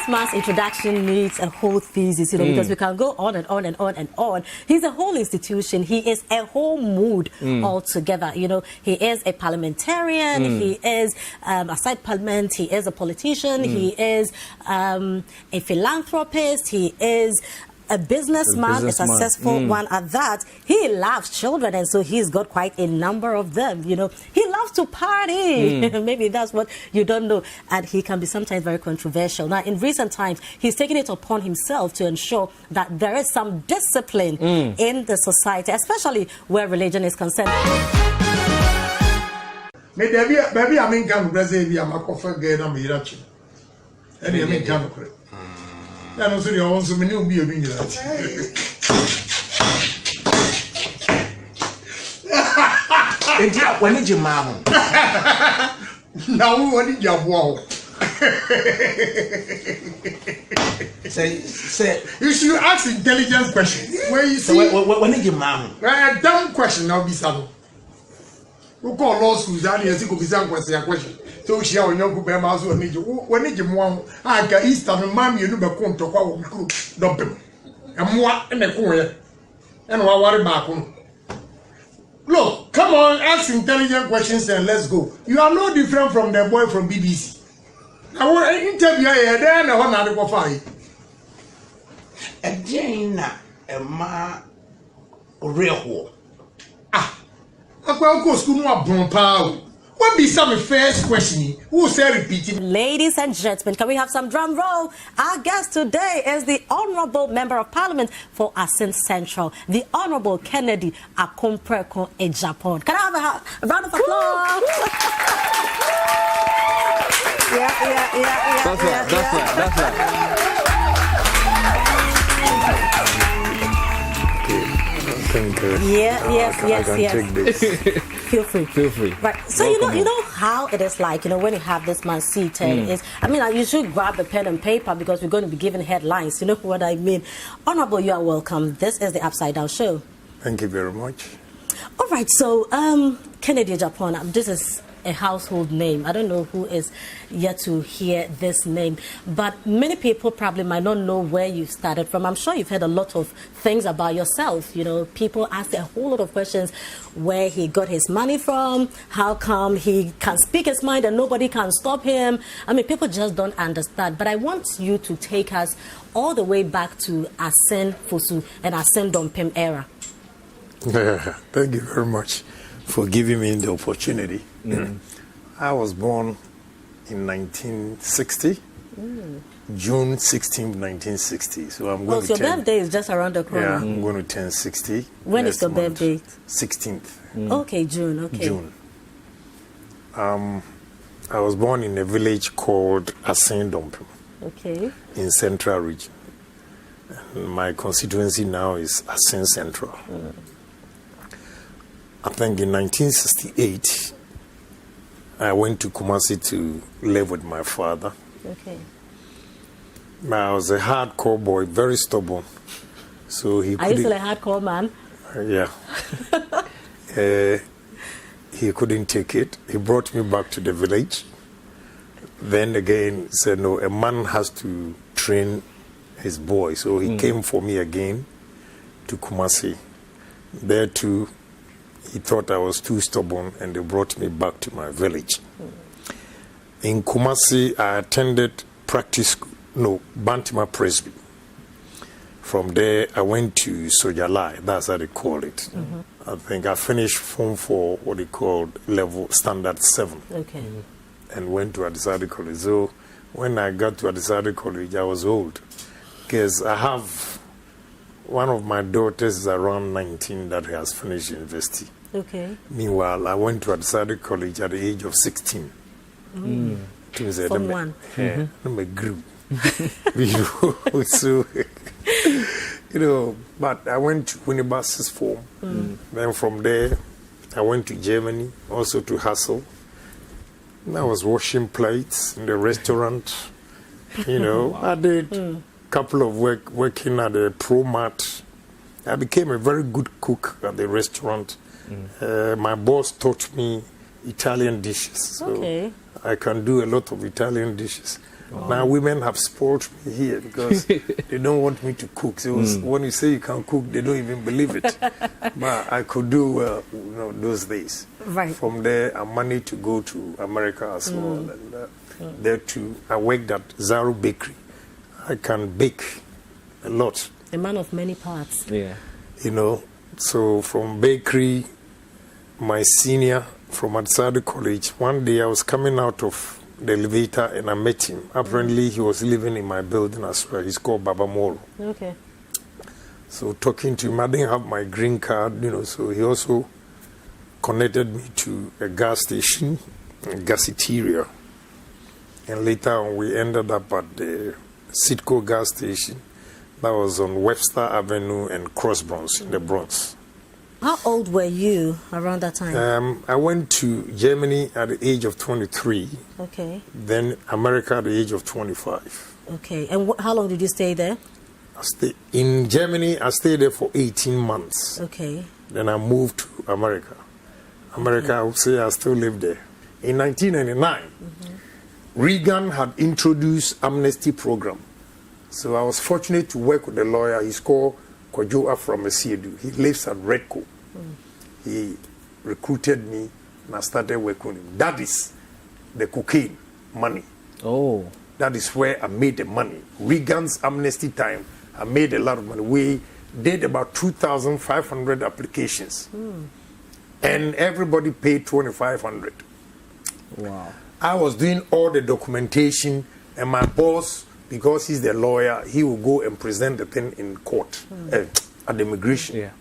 this man's introduction needs a whole thesis, because we can go on and on and on and on. He's a whole institution. He is a whole mood altogether. He is a parliamentarian. He is, aside parliament, he is a politician. He is a philanthropist. He is a businessman, a successful one at that. He loves children, and so he's got quite a number of them. He loves to party. Maybe that's what you don't know. And he can be sometimes very controversial. Now, in recent times, he's taken it upon himself to ensure that there is some discipline in the society, especially where religion is concerned. Maybe I mean, can Brazil, I'm a coffee girl, I'm a Irachi. And I mean, can I don't see also many will be a winner. When did your mom? Now, what did your wall? Say, you should ask intelligent questions. Where you see, when did your mom? A dumb question now be saddle. Who call law school that is to be some question. So she on your good members will need you. When did you want? I got Eastern mammy, you never come to call dump him. And what in the corner? And what worry back on? Look, come on, ask intelligent questions and let's go. You are no different from the boy from BBC. I want an interview here, then I want to go fight. A Jane, a ma real. I go school no abron. What be some first question? Who say repeating? Ladies and gentlemen, can we have some drum roll? Our guest today is the Honorable Member of Parliament for Asin Central, the Honorable Kennedy Agyapong Agyapong. Can I have a round of applause? That's right. Yes. Feel free. Right. So you know how it is like, when you have this man seated is, you should grab the pen and paper because we're going to be giving headlines. You know what I mean? Honorable, you are welcome. This is the Upside Down Show. Thank you very much. All right. So, Kennedy Agyapong, this is a household name. I don't know who is yet to hear this name, but many people probably might not know where you started from. I'm sure you've heard a lot of things about yourself. People ask a whole lot of questions: where he got his money from, how come he can speak his mind and nobody can stop him. People just don't understand. But I want you to take us all the way back to Asin Fosu and Asin Dompem era. Thank you very much for giving me the opportunity. I was born in 1960, June 16, 1960. So I'm going to your birthday is just around the corner. Yeah, I'm going to turn 60. When is your birthday? 16th. Okay, June. Okay. June. I was born in a village called Asin Dompem. Okay. In Central Region. And my constituency now is Asin Central. I think in 1968, I went to Kumasi to live with my father. Okay. I was a hardcore boy, very stubborn. So he. Are you still a hardcore man? Yeah. He couldn't take it. He brought me back to the village. Then again, said no, a man has to train his boy. So he came for me again to Kumasi. There too, he thought I was too stubborn, and they brought me back to my village. In Kumasi, I attended Bantima Presby. From there, I went to Sojalai, that's how they call it. I think I finished Form 4, what they called level standard 7. Okay. And went to Adisadi College. So when I got to Adisadi College, I was old. Because I have one of my daughters is around 19 that has finished university. Okay. Meanwhile, I went to Adisadi College at the age of 16. Form 1. I grew. So, but I went to Winibus form. Then from there, I went to Germany, also to Hassel. I was washing plates in the restaurant. I did a couple of working at the ProMat. I became a very good cook at the restaurant. My boss taught me Italian dishes. So I can do a lot of Italian dishes. Now women have spoiled me here because they don't want me to cook. So when you say you can cook, they don't even believe it. But I could do well, those days. Right. From there, I managed to go to America as well. And there too, I worked at Zaru Bakery. I can bake a lot. A man of many parts. Yeah. So from bakery, my senior from Adsadu College, one day I was coming out of the elevator and I met him. Apparently, he was living in my building as well. He's called Baba Moro. Okay. So talking to him, I didn't have my green card, so he also connected me to a gas station, a gasiteria. And later on, we ended up at the Sitco gas station. That was on Webster Avenue and Cross Bronx in the Bronx. How old were you around that time? I went to Germany at the age of 23. Okay. Then America at the age of 25. Okay. And how long did you stay there? In Germany, I stayed there for 18 months. Okay. Then I moved to America. I would say I still live there. In 1999, Reagan had introduced amnesty program. So I was fortunate to work with a lawyer. He's called Kwajo from Asiedu. He lives at Redco. He recruited me and I started working with him. That is the cocaine money. Oh. That is where I made the money. Reagan's amnesty time, I made a lot of money. We did about 2,500 applications. And everybody paid 2,500. Wow. I was doing all the documentation, and my boss, because he's the lawyer, he will go and present the thing in court at the immigration. Yeah.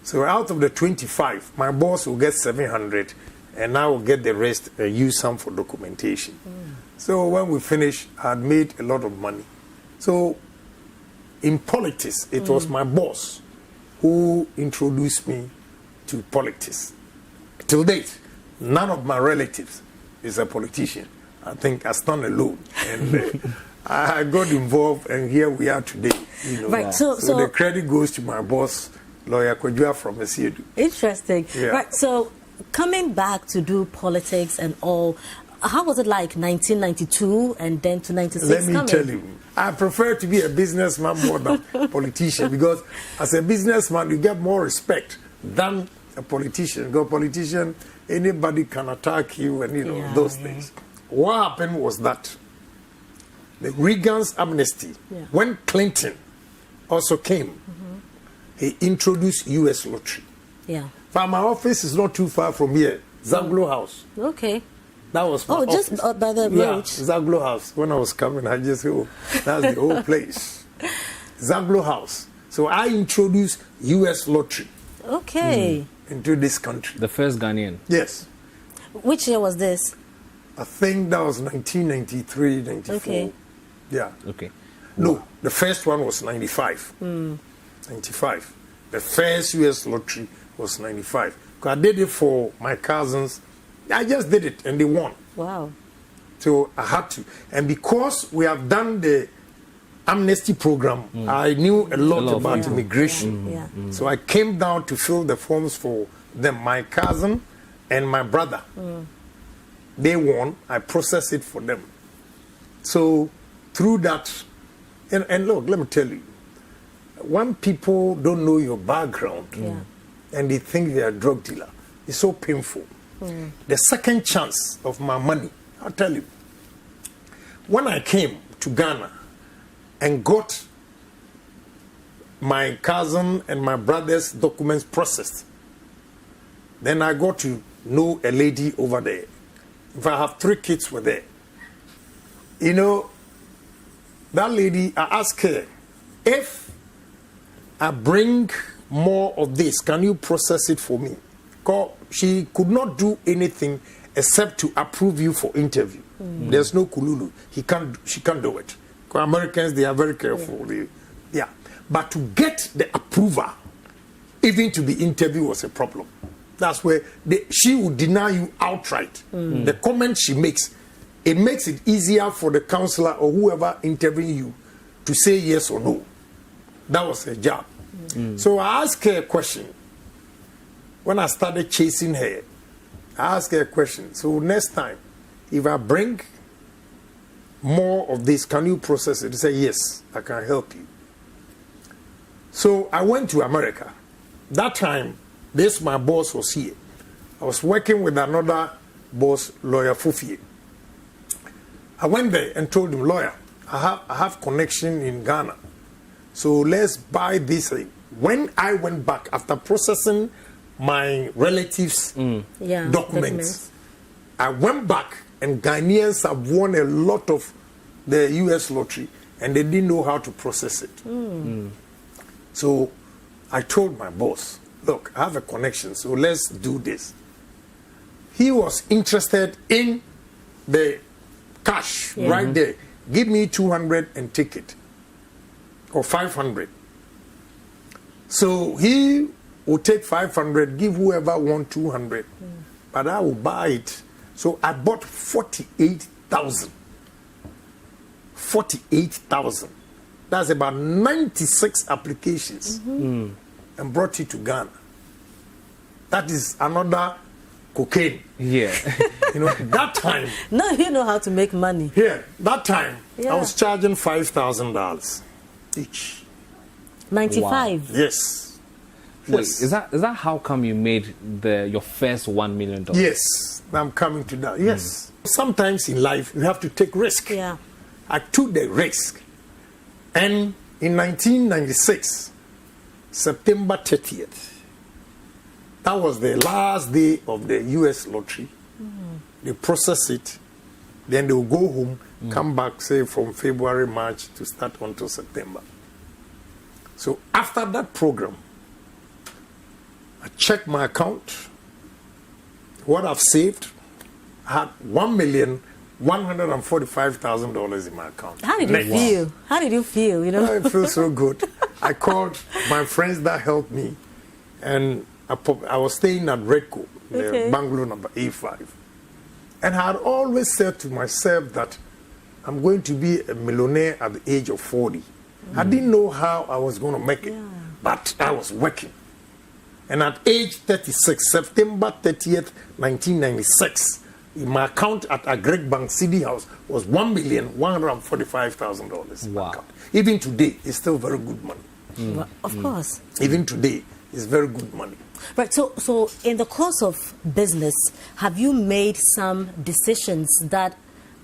So out of the 25, my boss will get 700, and I will get the rest and use some for documentation. So when we finished, I had made a lot of money. So in politics, it was my boss who introduced me to politics. Till date, none of my relatives is a politician. I think I stand alone. And I got involved, and here we are today. Right. So the credit goes to my boss, lawyer Kwajua from Asiedu. Interesting. Yeah. Right. So coming back to do politics and all, how was it like 1992 and then to 96? Let me tell you, I prefer to be a businessman more than a politician, because as a businessman, you get more respect than a politician. Because politician, anybody can attack you and those things. What happened was that the Reagan's amnesty, when Clinton also came, he introduced U.S. lottery. Yeah. But my office is not too far from here, Zaglo House. Okay. That was my office. Just by the road. Yeah, Zaglo House. When I was coming, I just said, that's the whole place. Zaglo House. So I introduced U.S. lottery. Okay. Into this country. The first Ghanaian. Yes. Which year was this? I think that was 1993, 94. Okay. Yeah. Okay. No, the first one was 95. 95. The first U.S. lottery was 95. Because I did it for my cousins. I just did it and they won. Wow. So I had to. And because we have done the amnesty program, I knew a lot about immigration. Yeah. So I came down to fill the forms for them. My cousin and my brother, they won. I processed it for them. So through that, and look, let me tell you, when people don't know your background and they think they are a drug dealer, it's so painful. The second chance of my money, I'll tell you, when I came to Ghana and got my cousin and my brother's documents processed, then I got to know a lady over there. If I have 3 kids were there. That lady, I asked her, if I bring more of this, can you process it for me? Because she could not do anything except to approve you for interview. There's no kululu. She can't do it. Because Americans, they are very careful. But to get the approval, even to be interviewed, was a problem. That's where she would deny you outright. The comment she makes, it makes it easier for the counselor or whoever interviewing you to say yes or no. That was her job. So I asked her a question. When I started chasing her, I asked her a question. So next time, if I bring more of this. Can you process it? He said, yes, I can help you. So I went to America. That time, my boss was here. I was working with another boss, lawyer Fufie. I went there and told him, lawyer, I have connection in Ghana. So let's buy this. When I went back, after processing my relatives' documents, I went back, and Ghanaians have won a lot of the U.S. lottery, and they didn't know how to process it. So I told my boss, look, I have a connection, so let's do this. He was interested in the cash right there. Give me 200 and take it, or 500. So he will take 500, give whoever wants 200, but I will buy it. So I bought 48,000. 48,000. That's about 96 applications, and brought it to Ghana. That is another cocaine. Yeah. That time. Now you know how to make money. Yeah, that time I was charging $5,000 each. 95. Wow. Yes. Wait, Yes. is that how come you made your first $1 million? Yes, I'm coming to that. Yes. Sometimes in life you have to take risk. Yeah. I took the risk. And in 1996, September 30th, that was the last day of the U.S. lottery. They process it, then they will go home, come back, say, from February, March to start until September. So after that program, I checked my account, what I've saved. I had $1,145,000 in my account. How did you feel? How did you feel? I feel so good. I called my friends that helped me, and I was staying at Redco, the bungalow number A5. And I had always said to myself that I'm going to be a millionaire at the age of 40. I didn't know how I was going to make it, but I was working. And at age 36, September 30th, 1996, my account at Agreg Bank City House was $1,145,000. Wow. Even today, it's still very good money. Well, of course. Even today, it's very good money. Right. So in the course of business, have you made some decisions that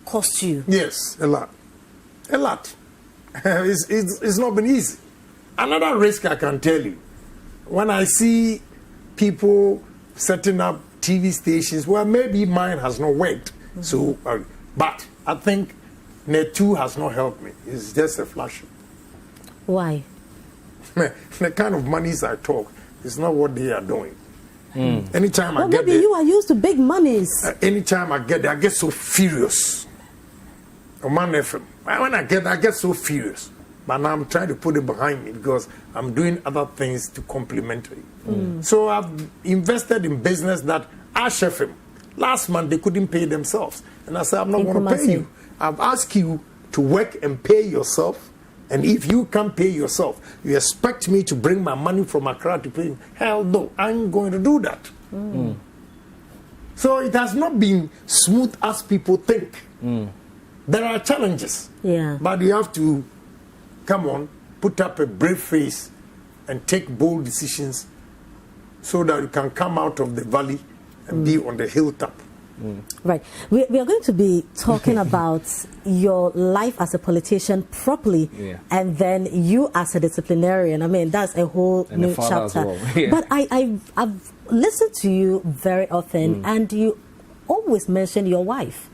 cost you? Yes, a lot. A lot. It's not been easy. Another risk I can tell you, when I see people setting up TV stations, well, maybe mine has not worked. So, but I think Net2 has not helped me. It's just a flash. Why? The kind of monies I talk, it's not what they are doing. Anytime I get maybe there, you are used to big monies. anytime I get there, I get so furious. Oman FM. When I get so furious. But now I'm trying to put it behind me because I'm doing other things to complement it. So I've invested in business that Ash FM. Last month they couldn't pay themselves. And I said, I'm not going to pay you. I've asked you to work and pay yourself. And if you can't pay yourself, you expect me to bring my money from Accra to pay you? Hell no, I ain't going to do that. So it has not been smooth as people think. There are challenges. Yeah. But you have to, come on, put up a brave face and take bold decisions so that you can come out of the valley and be on the hilltop. Right. We are going to be talking about your life as a politician properly, and then you as a disciplinarian. I mean, that's a whole new chapter. Well. But I've listened to you very often, and you always mention your wife.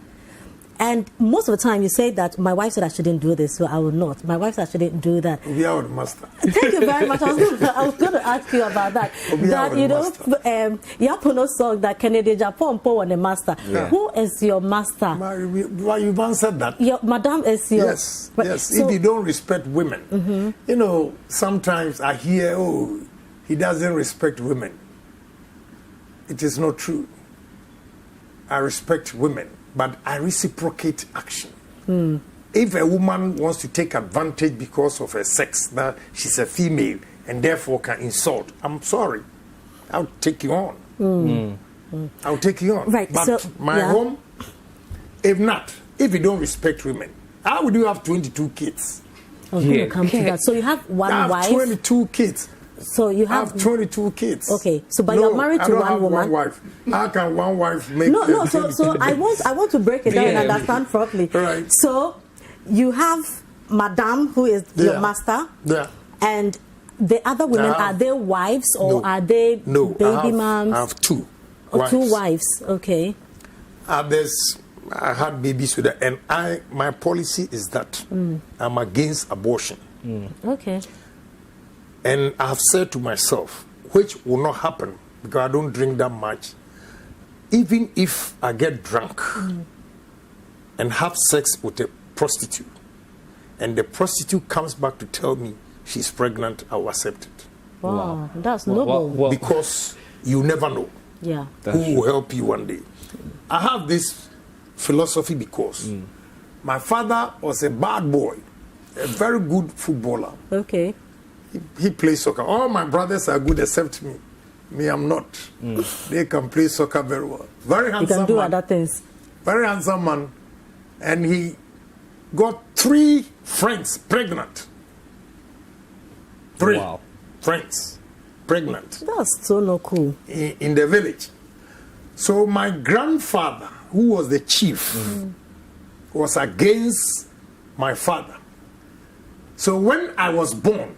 And most of the time you say that my wife said I shouldn't do this, so I will not. My wife said I shouldn't do that. We are the master. Thank you very much. I was going to ask you about that. That, you know, Yapono song that Kennedy Agyapong on the master. Yeah. Who is your master? You've answered that. Your madam is your... Yes, yes. So, if you don't respect women, you know, sometimes I hear, oh, he doesn't respect women. It is not true. I respect women, but I reciprocate action. If a woman wants to take advantage because of her sex, that she's a female and therefore can insult, I'm sorry, I'll take you on. I'll take you on. Right. But so, my home, if you don't respect women, How would you have 22 kids? I was going to come to that. So you have I one have wife. 22 kids. So you I have 22 kids. Okay, so but No, you're married I to don't one have woman. One wife. How can one wife make? No. So I want to break it down and understand properly. Right. So you have Madame, who is your Yeah. master. Yeah. And the other women, I have- are they wives or No. are they No, baby moms? I have two. Or two wives. Okay. I had babies with her, and my policy is that I'm against abortion. Okay. And I have said to myself, which will not happen because I don't drink that much, even if I get drunk and have sex with a prostitute, and the prostitute comes back to tell me she's pregnant, I will accept it. Wow. That's noble. Because you never know Yeah. who will help you one day. I have this philosophy because my father was a bad boy, a very good footballer. Okay. He plays soccer. All my brothers are good except me. Me, I'm not. They can play soccer very well. Very You handsome can do man. other things. Very handsome man. And he got 3 friends pregnant. 3 Wow. friends pregnant That's so no cool. in the village. So my grandfather, who was the chief, was against my father. So when I was born,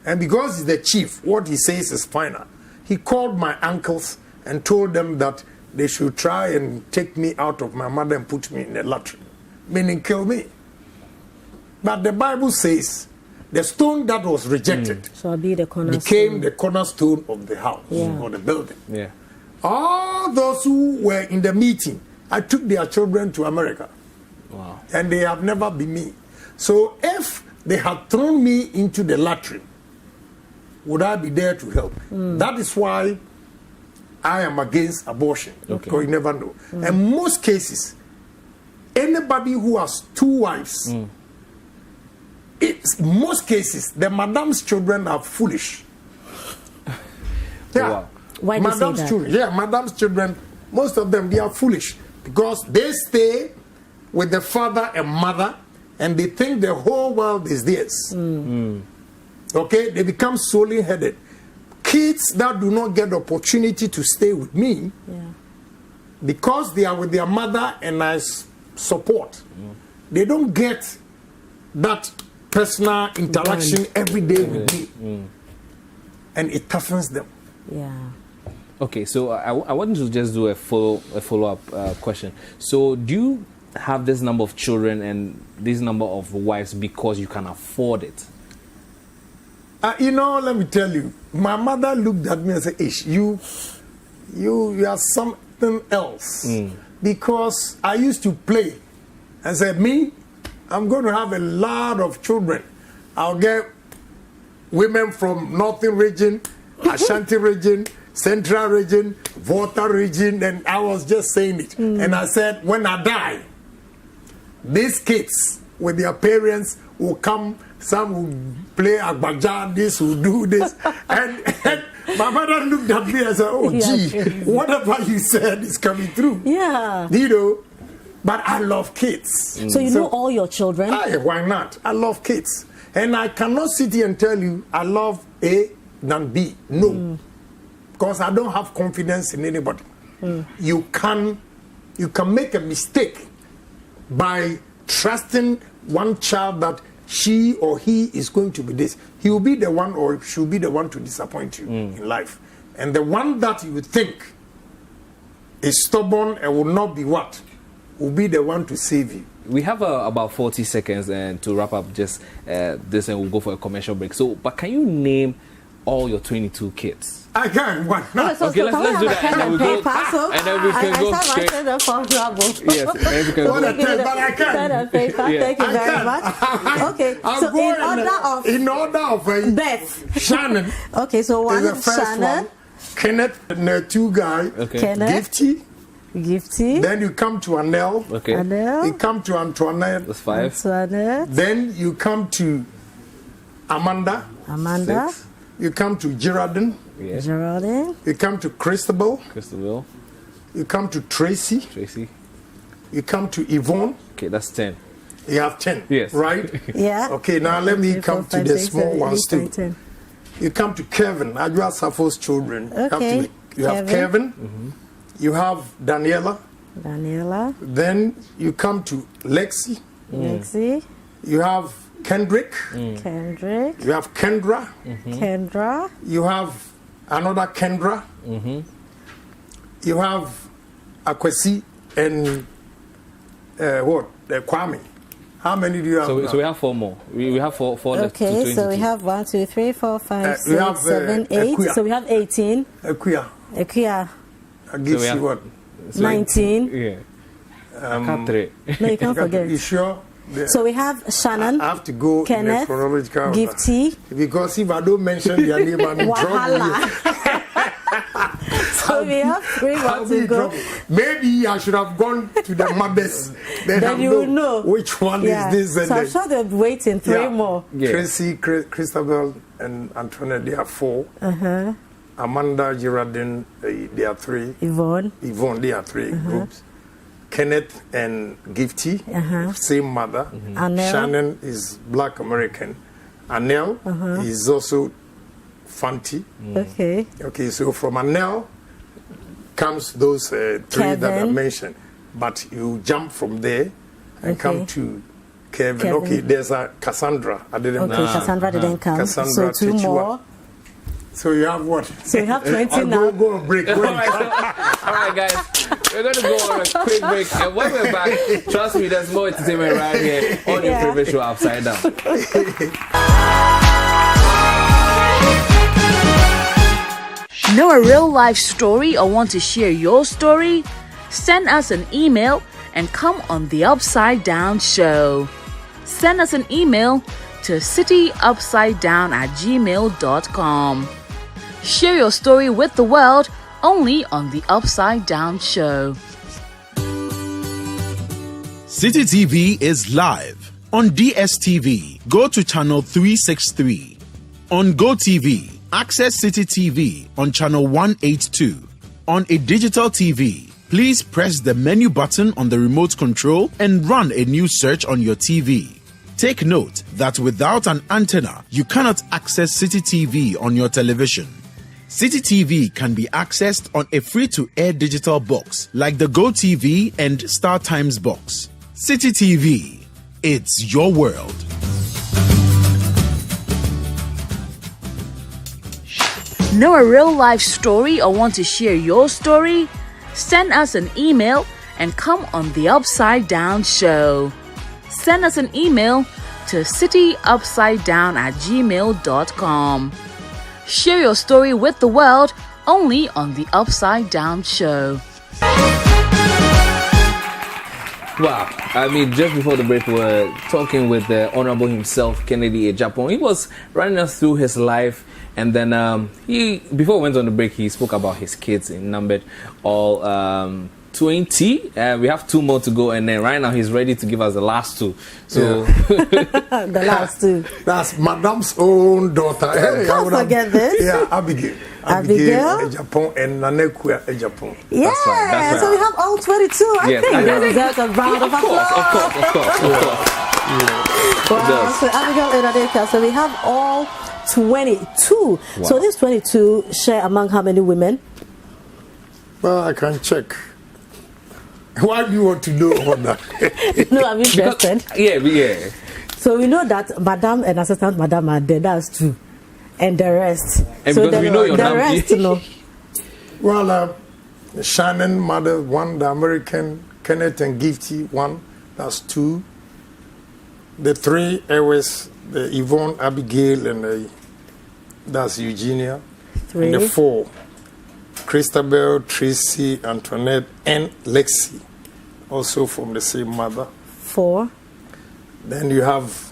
and because he's the chief, what he says is final. He called my uncles and told them that they should try and take me out of my mother and put me in the latrine, meaning kill me. But the Bible says the stone that was rejected Shall be the cornerstone. became the cornerstone of the house Yeah. or the building. Yeah. All those who were in the meeting, I took their children to America. Wow. And they have never been me. So if they had thrown me into the latrine, would I be there to help? That is why I am against abortion. Because you never know. And most cases, anybody who has 2 wives, it's most cases, the madam's children are foolish. Yeah. Wow. Why do you say Madam's that? children, yeah, madam's children, most of them, they are foolish because they stay with the father and mother and they think the whole world is theirs. Okay, they become solely headed. Kids that do not get the opportunity to stay with me because they are with their mother and I support, they don't get that personal interaction every day with me. And it toughens them. Yeah. Okay, so I want to just do a follow-up question. So do you have this number of children and this number of wives because you can afford it? Let me tell you, my mother looked at me and said, Ish, you are something else. Because I used to play and said, me, I'm going to have a lot of children. I'll get women from Northern region, Ashanti region, Central region, Volta region, and I was just saying it. And I said, when I die, these kids with their parents will come, some will play agbaja, this will do this. and my mother looked at me and said, oh, gee, whatever you said is coming through. Yeah. But I love kids. So you know all your children? Why not? I love kids. And I cannot sit here and tell you I love A than B. No. Because I don't have confidence in anybody. You can make a mistake by trusting one child that she or he is going to be this. He will be the one or she will be the one to disappoint you in life. And the one that you think is stubborn and will not be what? Will be the one to save you. We have about 40 seconds and to wrap up just this, and we'll go for a commercial break. So, but can you name all your 22 kids? I can. Why not? Okay, let's do that. And then we go, and then we can go straight. Yes, and we can What go. a test, but I can. Pen and paper. Yeah. Thank you I very can. much. Okay, I'll so go in order of Beth. Shannon Okay, so one is the first Shannon, one. Kenneth, and the 2 guy. Okay. Kenneth, Gifty. Gifty, Then you come to Anel. Okay. You Anel, come to Antoinette. That's 5. Antoinette, Then you come to Amanda. Amanda, 6. You come to Geraldine. Yeah. Geraldine, You come to Christabel. Christabel. You come to Tracy. Tracy. You come to Yvonne. Okay, that's 10. You have 10. Yes. Right? Yeah. Okay, now let me 1, 2, 3, come 4, to 5, the 6, small 7, 8, ones 9, too. 10. You come to Kevin, Ajua Safo's children. Okay. You have Kevin. You have Daniela. Daniela. Then you come to Lexi. Lexi. You have Kendrick. Kendrick. You have Kendra. Kendra. You have another Kendra. You have Akwesi and Kwame. How many do you have? So we have 4 more. We have four left. Okay, so we have 1, 2, 3, 4, 5, we have, 6, 7, 8. Akuya. So we have 18. Akuya. Akuya, I give we have- you what? 19. Yeah. I can't three. No, you can't forget. You sure? So we have Shannon, I have to go in a Kenneth, chronological order. Gifty, Because if I don't mention their name, I'm in trouble. Wahala. So we have 3 I'll more be to in go. trouble. Maybe I should have gone to the mothers. Then Then I'll you will know. which one Yeah. is this. And So I'm then- sure they'll be waiting 3 Yeah. more. Yeah. Tracy, Christabel, and Antoinette, they are 4. Amanda, Geraldine, they are 3. Yvonne. Yvonne, they are 3 groups. Kenneth and Gifty, same mother. Anel. Shannon is Black American. Anel is also Fanti. Okay. Okay, so from Anel comes those 3 that I Kevin. mentioned. But you jump from there and Okay. come to Kevin. Kevin. Okay, there's a Cassandra. I didn't Okay, mention. Cassandra didn't come. Cassandra So 2 Tichua. more. So you have what? So we have 20 Go now. on break. All right, guys. We're going to go on a quick break. And when we're back, trust me, there's more entertainment right here on your Yeah. favorite show, Upside Down. Know a real life story or want to share your story? Send us an email and come on the Upside Down Show. Send us an email to cityupsidedown@gmail.com. Share your story with the world only on the Upside Down Show. City TV is live on DSTV. Go to channel 363. On GoTV, access City TV on channel 182. On a digital TV, please press the menu button on the remote control and run a new search on your TV. Take note that without an antenna, you cannot access City TV on your television. City TV can be accessed on a free-to-air digital box like the GoTV and StarTimes box. City TV, it's your world. Know a real life story or want to share your story? Send us an email and come on the Upside Down Show. Send us an email to cityupsidedown@gmail.com. Share your story with the world only on the Upside Down Show. Wow. I mean, just before the break, we were talking with the Honorable himself, Kennedy Agyapong. He was running us through his life. And then before we went on the break, he spoke about his kids in numbered all 20. We have 2 more to go. And then right now, he's ready to give us the last 2. So The last 2. That's Madame's own daughter. Hey, Can't I would have- forget this. Yeah, Abigail. Abigail? Agyapong and Nanekua Agyapong. Yeah, right, that's so right. we have all 22. I Yes, think I they know. deserve a round of applause. of course. Wow, Yes. so Abigail and Adeka, so we have all 22. Wow. So these 22 share among how many women? Well, I can check. Why do you want to know all that? No, I'm interested. Yeah. So we know that Madam and Assistant Madam are there. That's 2. And the rest. And so because we know your the number. rest, no. Well, Shannon, mother, 1, the American, Kenneth and Gifty, 1, that's 2. The 3 was the Yvonne, Abigail, and that's Eugenia. 3. And the 4, Christabel, Tracy, Antoinette, and Lexi, also from the same mother. 4. Then you have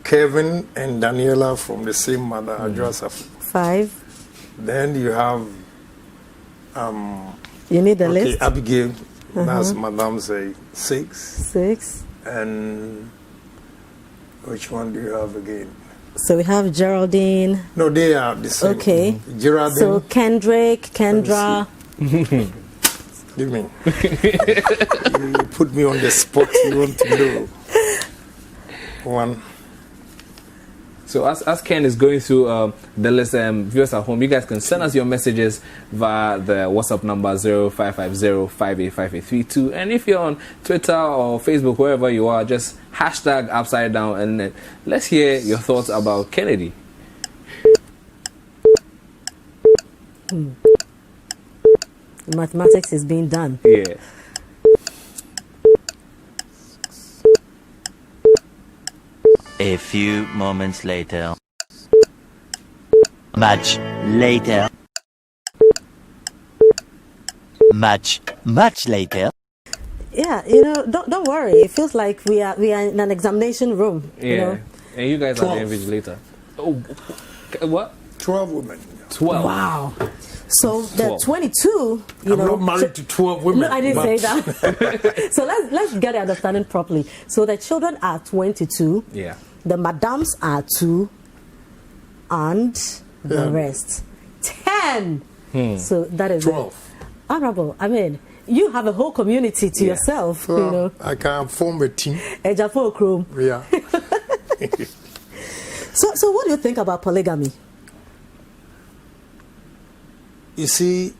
Kevin and Daniela from the same mother, Joseph. 5. Then you have You need the okay, list. Abigail, that's Madame's 6. 6. And which one do you have again? So we have Geraldine. No, they are the same. Okay. Geraldine. So Kendrick, Kendra. Give me. You put me on the spot. You want to know. One. So as Ken is going through the list, viewers at home, you guys can send us your messages via the WhatsApp number 0550-585832. And if you're on Twitter or Facebook, wherever you are, just hashtag upside down, and let's hear your thoughts about Kennedy. Mathematics is being done. Yeah. A few moments later. Much later. Much later. Yeah, don't worry. It feels like we are in an examination room. Yeah. You know? And you guys 12. are the invigilator. Oh, what? 12 women. 12. Wow. So the 12. 22, I'm not married to 12 women. No, I didn't say that. So let's get the understanding properly. So the children are 22. Yeah. The madams are 2, and the rest 10. So that is 12. Honorable. I mean, you have a whole community to yourself. Well, I can form a team. Agyapong crew. Yeah. So what do you think about polygamy? You see,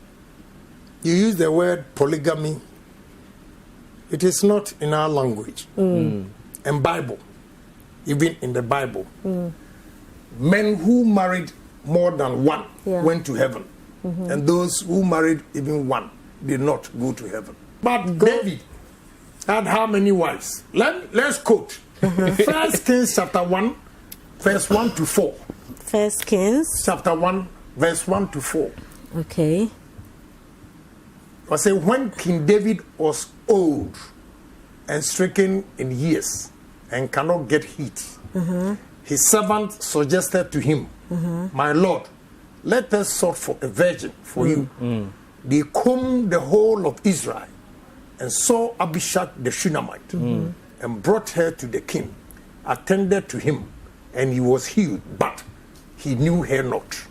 you use the word polygamy. It is not in our language. And Bible, even in the Bible, men who married more than one went to heaven. And those who married even one did not go to heaven. But David had how many wives? Let's quote. 1 Kings chapter 1, verse 1 to 4. 1 Kings Chapter 1, verse 1 to 4. Okay. I say, when King David was old and stricken in years and cannot get heat, his servant suggested to him, my lord, let us sort for a virgin for you. They combed the whole of Israel and saw Abishag the Shunammite and brought her to the king, attended to him, and he was healed, but he knew her not.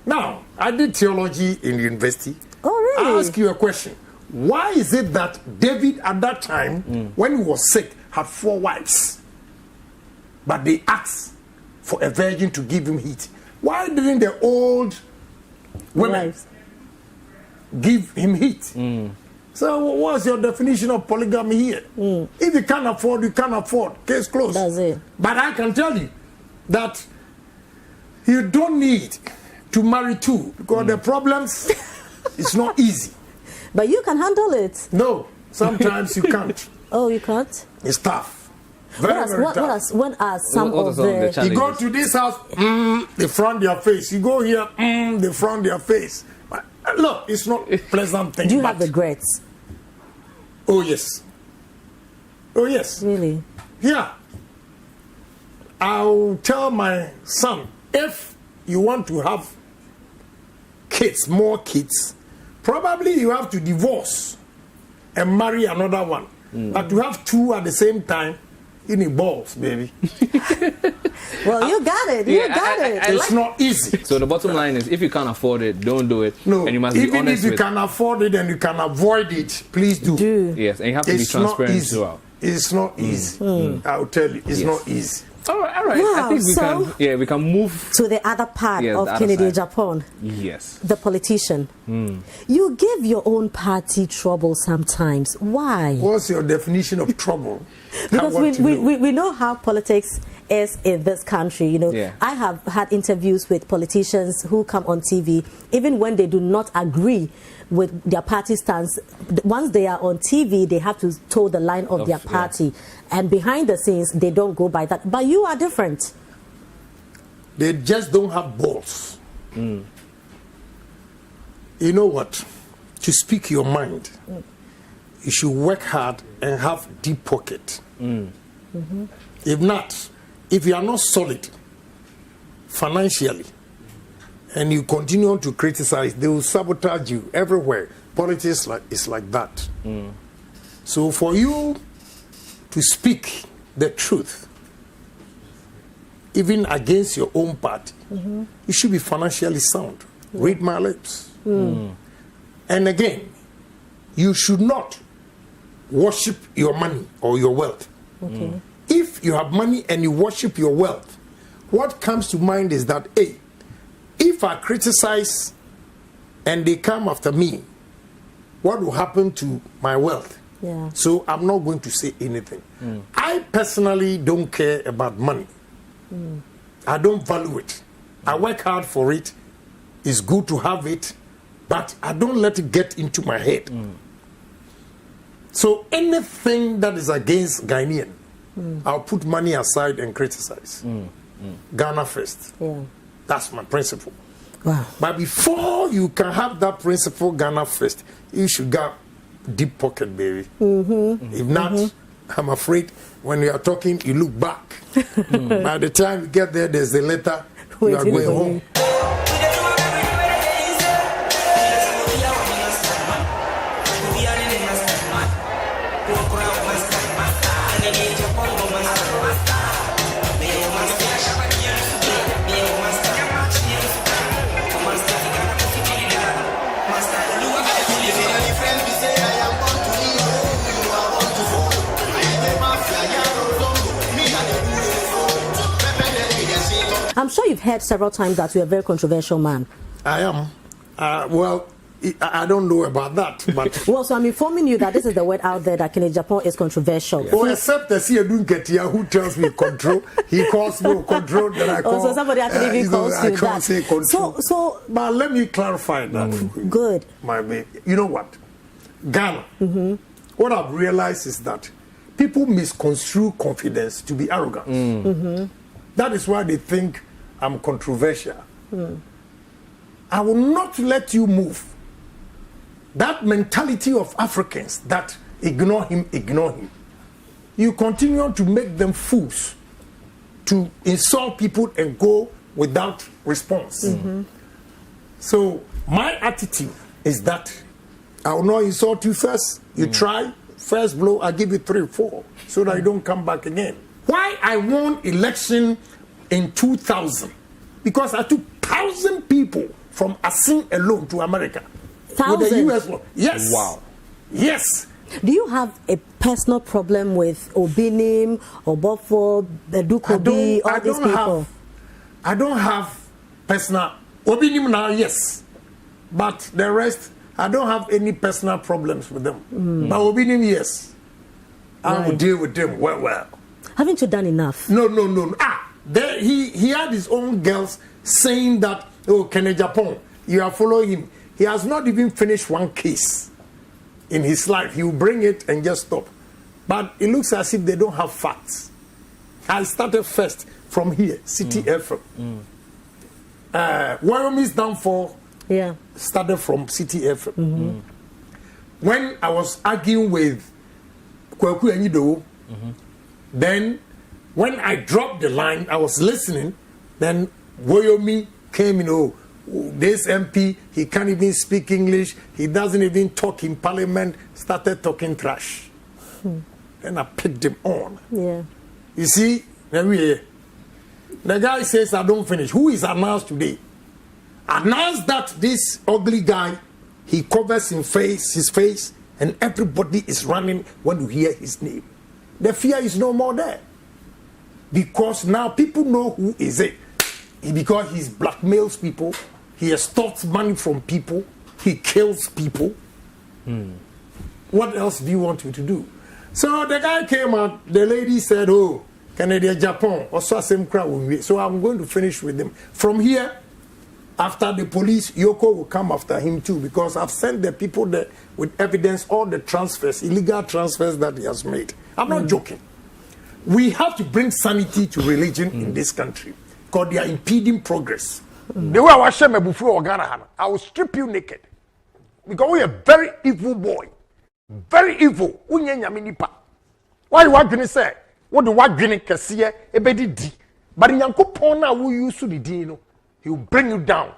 Now, I did theology in university. Oh, really? I ask you a question. Why is it that David at that time, when he was sick, had 4 wives? But they asked for a virgin to give him heat. Why didn't the old women give him heat? So what's your definition of polygamy here? If you can't afford, you can't afford. Case closed. That's it. But I can tell you that you don't need to marry 2 because the problems it's not easy. But you can handle it. No, sometimes you can't. Oh, you can't? It's tough. Very tough. What are some What are of some of the the... challenges? You go to this house, they frown their face. You go here, they frown their face. But, look, it's not a pleasant thing. Do you but- have regrets? Oh, yes. Oh, yes. Really? Yeah. I'll tell my son, if you want to have kids, more kids, probably you have to divorce and marry another one. But to have 2 at the same time, in the balls, baby. Well, you got it. You Yeah, got it. It's not easy. So the bottom line is, if you can't afford it, don't do it. No, And you must be even honest if you with. can afford it and you can avoid it, please do. Yes, and you have to be It's not transparent easy. throughout. It's not easy. I'll tell you, it's not easy. All right, all right. Wow, I think we so- can. Yeah, we can move. To the other part Yes, of the other Kennedy side. Agyapong, Yes. the politician. You give your own party trouble sometimes. Why? What's your definition of trouble? Because I want to know. we know how politics is in this country. Yeah. I have had interviews with politicians who come on TV, even when they do not agree with their party stance. Once they are on TV, they have to toe the line of their party, and behind the scenes, they don't go by that. But you are different. They just don't have balls. You know what? To speak your mind, you should work hard and have deep pocket. If not, if you are not solid financially and you continue to criticize, they will sabotage you everywhere. Politics is like that. So for you to speak the truth, even against your own party, you should be financially sound. Read my lips. And again, you should not worship your money or your wealth. Okay. If you have money and you worship your wealth, what comes to mind is that, hey, if I criticize and they come after me, what will happen to my wealth? Yeah. So I'm not going to say anything. I personally don't care about money. I don't value it. I work hard for it. It's good to have it, but I don't let it get into my head. So anything that is against Ghanaian, I'll put money aside and criticize. Ghana first. Yeah. That's my principle. Wow. But before you can have that principle, Ghana first, you should get deep pocket, baby. If not, I'm afraid when you are talking, you look back. By the time you get there, there's the letter, you are going home. I'm sure you've heard several times that you're a very controversial man. I am. Well, I don't know about that, but Well, so I'm informing you that this is the word out there that Agyapong is controversial. oh, except the Siadunketia who tells me control, he calls me control. That I call. Oh, so somebody actually even calls you I can't that. say control. So, but let me clarify that. For you. good. My baby. You know what? Ghana. What I've realized is that people misconstrue confidence to be arrogance. That is why they think I'm controversial. I will not let you move. That mentality of Africans that ignore him. You continue to make them fools, to insult people and go without response. So my attitude is that I will not insult you first. You try, first blow, I give you 3, 4, so that you don't come back again. Why I won election in 2000? Because I took 1,000 people from Asin alone to America. With the 1,000? US law. Yes. Wow. Yes. Do you have a personal problem with Obinim, Obofo, Dukobi, all these people? I don't have personal. Obinim now, yes. But the rest, I don't have any personal problems with them. But Obinim, yes. I will deal with them well. Haven't you done enough? No. There, he had his own girls saying that, oh, Agyapong, you are following him. He has not even finished one case in his life. He will bring it and just stop. But it looks as if they don't have facts. I started first from here, City FM. Wyoming's downfall started from City FM. When I was arguing with Kwaku Enyido, then when I dropped the line, I was listening, then Wyoming came, this MP, he can't even speak English, he doesn't even talk in parliament, started talking trash. Then I picked him on. Yeah. You see, the guy says, I don't finish. Who is announced today? Announced that this ugly guy, he covers his face, and everybody is running when you hear his name. The fear is no more there. Because now people know who is it. Because he blackmails people, he extorts money from people, he kills people. What else do you want me to do? So the guy came out, the lady said, oh, Agyapong, also same crowd with me. So I'm going to finish with him. From here, after the police, Yoko will come after him too, because I've sent the people there with evidence, all the transfers, illegal transfers that he has made. I'm not joking. We have to bring sanity to religion in this country, because they are impeding progress. The way I was saying before Ghana, I will strip you naked, because we are a very evil boy, very evil. Why you want to say? What do you drink? Kasiye ebedi di, but in Yankopon na who you should di no, he will bring you down,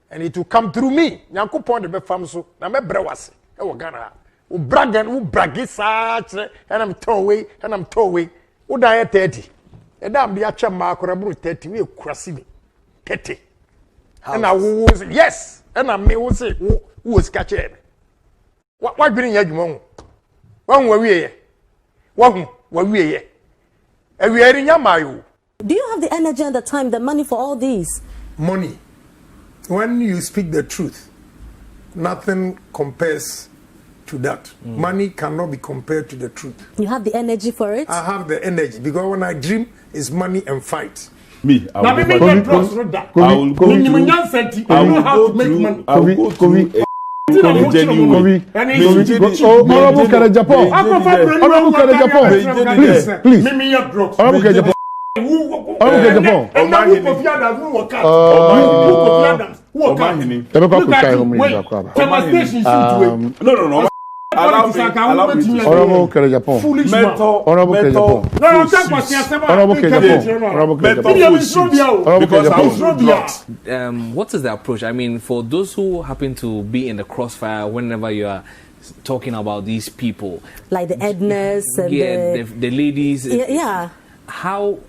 and it will come through me. Yankopon the be famso na me brewase e wo Ghana. Wo bragan, wo bragi such, and I'm towaway, Wo da 30. E da am be acha ma akora bru 30 we kurasi me 30. And I will say yes, and I may say who was catching. What bring you home? One way. One way. And we are in Yamayo. Do you have the energy and the time, the money for all these? Money. When you speak the truth, nothing compares to that. Money cannot be compared to the truth. You have the energy for it? I have the energy because when I dream, it's money and fight. Me, I will go through. I will go through. Honorable Agyapong. Honorable Agyapong. Please. Honorable Agyapong. No. Allow me to Honorable Agyapong. Honorable Agyapong. Because I was blocked. What is the approach? I mean, for those who happen to be in the crossfire whenever you are talking about these people, like the Ednas and the ladies. Yeah. How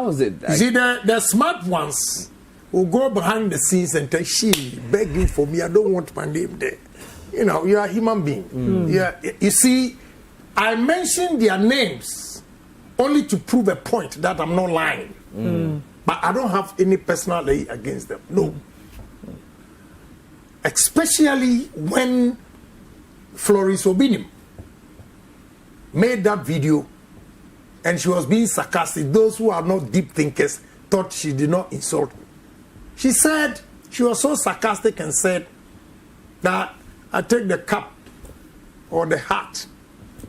is it? You see, the smart ones will go behind the scenes and tell she begging for me. I don't want my name there. You know, you are a human being. You see, I mentioned their names only to prove a point that I'm not lying. But I don't have any personal against them. No. Especially when Florence Obinim made that video and she was being sarcastic. Those who are not deep thinkers thought she did not insult me. She said, she was so sarcastic and said that I take the cup or the hat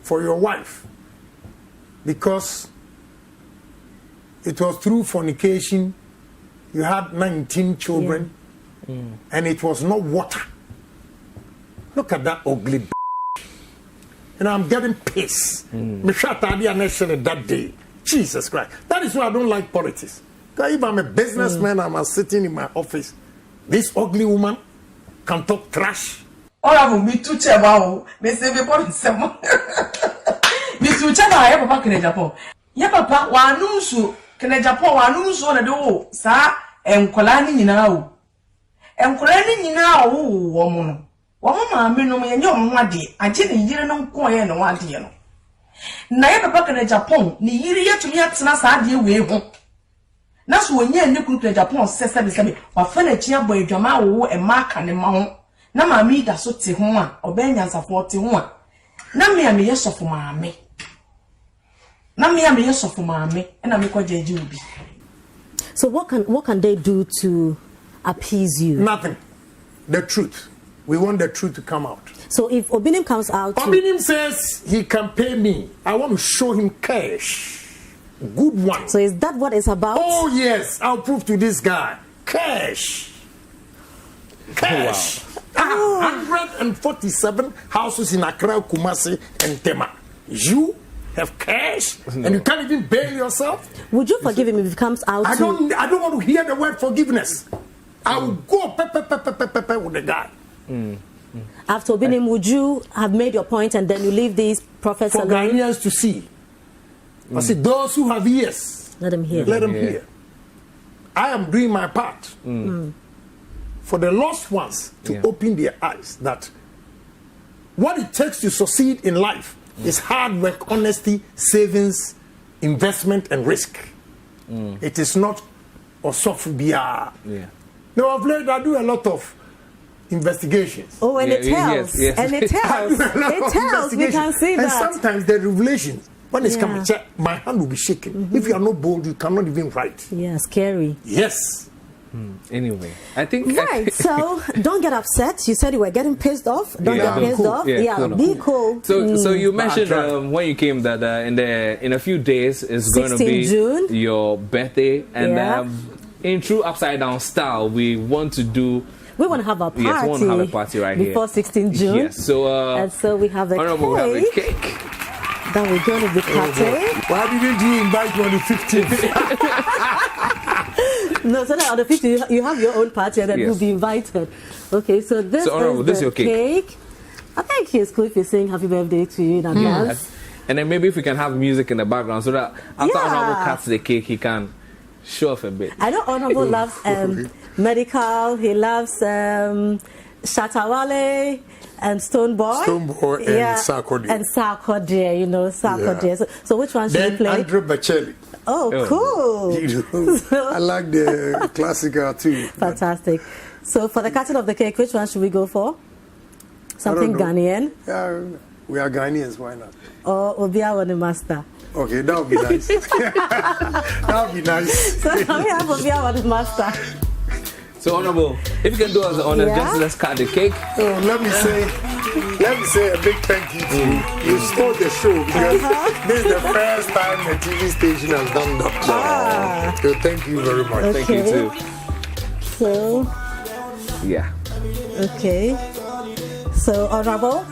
for your wife because it was through fornication. You had 19 children and it was not water. Look at that ugly b****. And I'm getting pissed. That day. Jesus Christ. That is why I don't like politics. Because if I'm a businessman, I'm sitting in my office. This ugly woman can talk trash. All of me too cheba me say be born sem me too cheba ya papa kene Japan ya papa wa anunsu kene Japan wa anunsu na de wo sa enkola ni nyina wo wo mo no wo ma me no me nye wo ade age ne yire no nko ye no ade ye no na ya papa kene Japan ni yire ye tumi atena sa ade we ho na so onye ne kunu kene Japan sese be sebe wa fa na chi abo adwama wo e ma aka ne ma ho na mami da so te ho a obenya nsafo te ho a na me yesofu maame na me yesofu maame na me kwaje ji obi. So what can they do to appease you? Nothing. The truth. We want the truth to come out. So if Obinim comes out, Obinim says he can pay me. I want to show him cash. Good one. So is that what it's about? Oh yes, I'll prove to this guy. Cash. Cash. Oh, wow. 147 houses in Accra, Kumasi, and Tema. You have cash and you can't even bail yourself. Would you forgive him if he comes out? I don't want to hear the word forgiveness. I will go with the guy. After Obinim, would you have made your point and then you leave these prophets for alone? Ghanaians to see? I said, those who have ears, let them hear. Let them hear. I am doing my part. For the lost ones to open their eyes that what it takes to succeed in life is hard work, honesty, savings, investment, and risk. It is not osophobia. No, of late I do a lot of investigations. Oh, and it tells. And it tells. It tells. We can see that. And sometimes the revelations, when it's coming, my hand will be shaking. If you are not bold, you cannot even write. Yeah, scary. Yes. Anyway, I think right. So don't get upset. You said you were getting pissed off. Don't get pissed off. Be cool. So you mentioned when you came that in a few days is going to be June. Your birthday, and in true upside down style, we want to have a party. Yes, we want to have a party right before here. 16 June. Yes. So and so we have a cake. We have a cake. Then we're going to be cutting. Why didn't you invite me on the 15th? No, so now on the 15th you have your own party and then you'll be invited. Okay, so this is the cake. I think it's cool if you sing happy birthday to you in advance. And then maybe if we can have music in the background so that after Honorable cuts the cake, he can show off a bit. I know Honorable loves medical. He loves Shatawale. And Stoneboy. Stoneboy and Sarkodie. And Sarkodie, Sarkodie. So which one should we Then play? Andre Bocelli. Oh, cool. I like the classical too. Fantastic. So for the cutting of the cake, which one should we go for? Something Ghanaian? Yeah, we are Ghanaians, why not? Or Obia Wani Master? Okay, that would be nice. That would be nice. So we have Obia Wani Master. So, Honorable, if you can do us the honor, just let's cut the cake. Oh, let me say a big thank you to you. You stole the show because this is the first time the TV station has done that. So thank you very much. Okay. Thank you too. So, Yeah. okay. So, Honorable,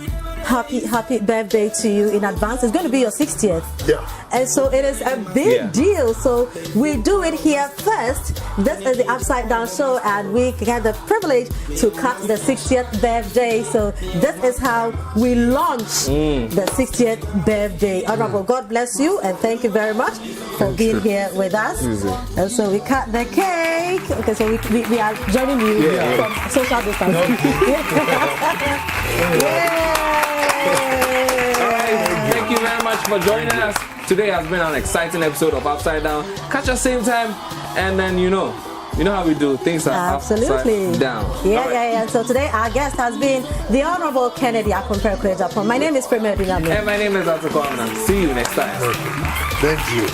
happy birthday to you in advance. It's going to be your 60th. Yeah. And so it is a big deal. So we do it here first. This is the Upside Down Show, and we get the privilege to cut the 60th birthday. So this is how we launch the 60th birthday. Honorable, God bless you, and thank you very much for being here with us. And so we cut the cake. Okay, so we are joining you from social distancing. Thank you very much for joining us. Today has been an exciting episode of Upside Down. Catch us same time, and then you know how we do. Things are upside down. Yeah. So today our guest has been the Honorable Kennedy Agyapong Agyapong. My name is Premier Dinami. And my name is Agyapong. See you next time. Thank you.